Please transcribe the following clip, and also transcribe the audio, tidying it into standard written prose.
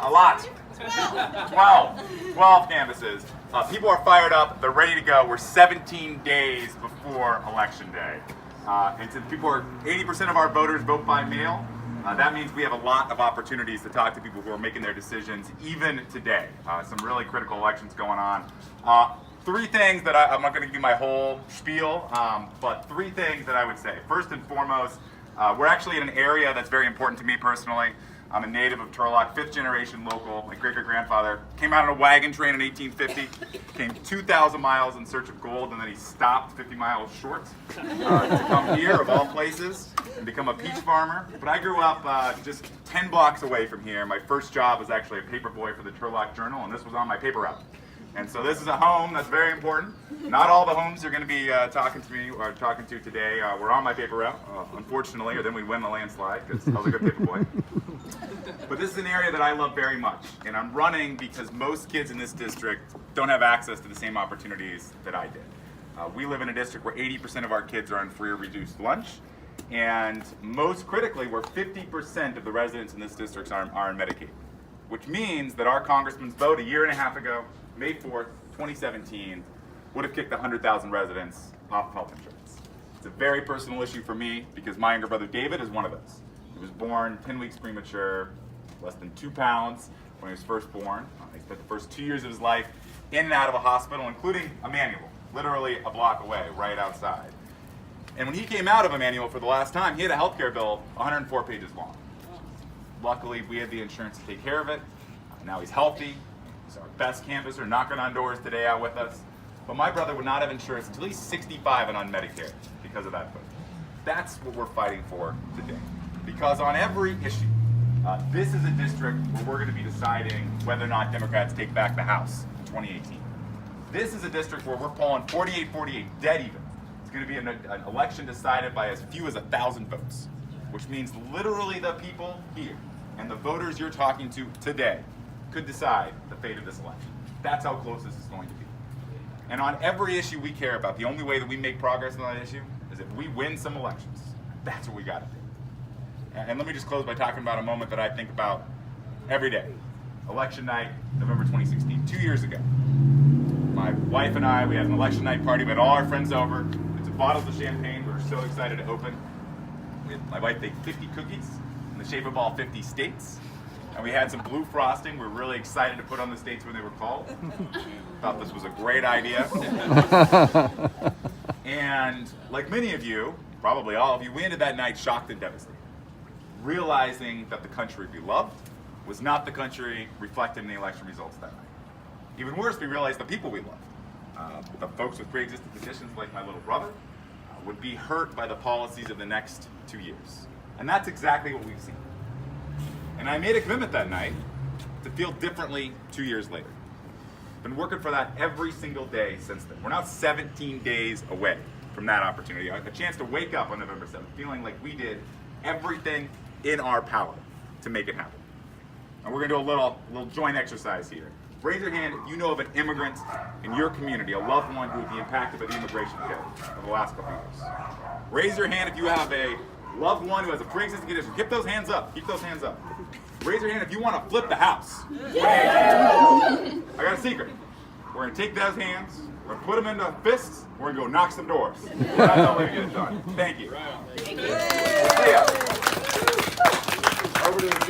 A lot. 12 canvases. People are fired up. They're ready to go. We're 17 days before Election Day. And since 80% of our voters vote by mail, that means we have a lot of opportunities to talk to people who are making their decisions even today. Some really critical elections going on. Three things that I'm not going to give you my whole spiel, but three things that I would say. First and foremost, we're actually in an area that's very important to me personally. I'm a native of Turock, 5th generation local. My great-great-grandfather came out on a wagon train in 1850, came 2,000 miles in search of gold, and then he stopped 50 miles short to come here, of all places, and become a peach farmer. But I grew up just 10 blocks away from here. My first job was actually a paper boy for the Turock Journal, and this was on my paper route. And so this is a home that's very important. Not all the homes you're going to be talking to today were on my paper route, unfortunately, or then we'd win the landslide because I was a good paper boy. But this is an area that I love very much, and I'm running because most kids in this district don't have access to the same opportunities that I did. We live in a district where 80% of our kids are on free or reduced lunch, and most critically, where 50% of the residents in this district are on Medicaid, which means that our congressman's vote a year and a half ago, May 4th, 2017, would have kicked 100,000 residents off health insurance. It's a very personal issue for me because my younger brother David is one of those. He was born 10 weeks premature, less than 2 pounds when he was first born. He spent the first 2 years of his life in and out of a hospital, including Emmanuel, literally a block away, right outside. And when he came out of Emmanuel for the last time, he had a healthcare bill 104 pages long. Luckily, we had the insurance to take care of it. Now he's healthy. He's our best canvasser, knocking on doors today out with us. But my brother would not have insurance until he's 65 and on Medicare because of that vote. That's what we're fighting for today. Because on every issue, this is a district where we're going to be deciding whether or not Democrats take back the House in 2018. This is a district where we're polling 48-48, dead even. It's going to be an election decided by as few as 1,000 votes, which means literally the people here and the voters you're talking to today could decide the fate of this election. That's how close this is going to be. And on every issue we care about, the only way that we make progress on that issue is if we win some elections. That's what we got to do. And let me just close by talking about a moment that I think about every day. Election night, November 2016, 2 years ago. My wife and I, we had an election night party. We had all our friends over. It's bottles of champagne we were so excited to open. My wife baked 50 cookies in the shape of all 50 states. And we had some blue frosting. We were really excited to put on the states when they were called. Thought this was a great idea. And like many of you, probably all of you, we ended that night shocked and devastated, realizing that the country we loved was not the country reflected in the election results that night. Even worse, we realized the people we loved, the folks with pre-existing conditions like my little brother, would be hurt by the policies of the next 2 years. And that's exactly what we've seen. And I made a commitment that night to feel differently 2 years later. Been working for that every single day since then. We're now 17 days away from that opportunity, a chance to wake up on November 7th feeling like we did everything in our power to make it happen. And we're gonna do a little joint exercise here. Raise your hand if you know of an immigrant in your community, a loved one who would be impacted by the immigration code of the last couple of years. Raise your hand if you have a loved one who has a pre-existing condition. Keep those hands up. Keep those hands up. Raise your hand if you want to flip the house. I got a secret. We're going to take those hands, we're going to put them into fists, we're going to go knock some doors. That's how we're going to get it done. Thank you. See ya. Over to the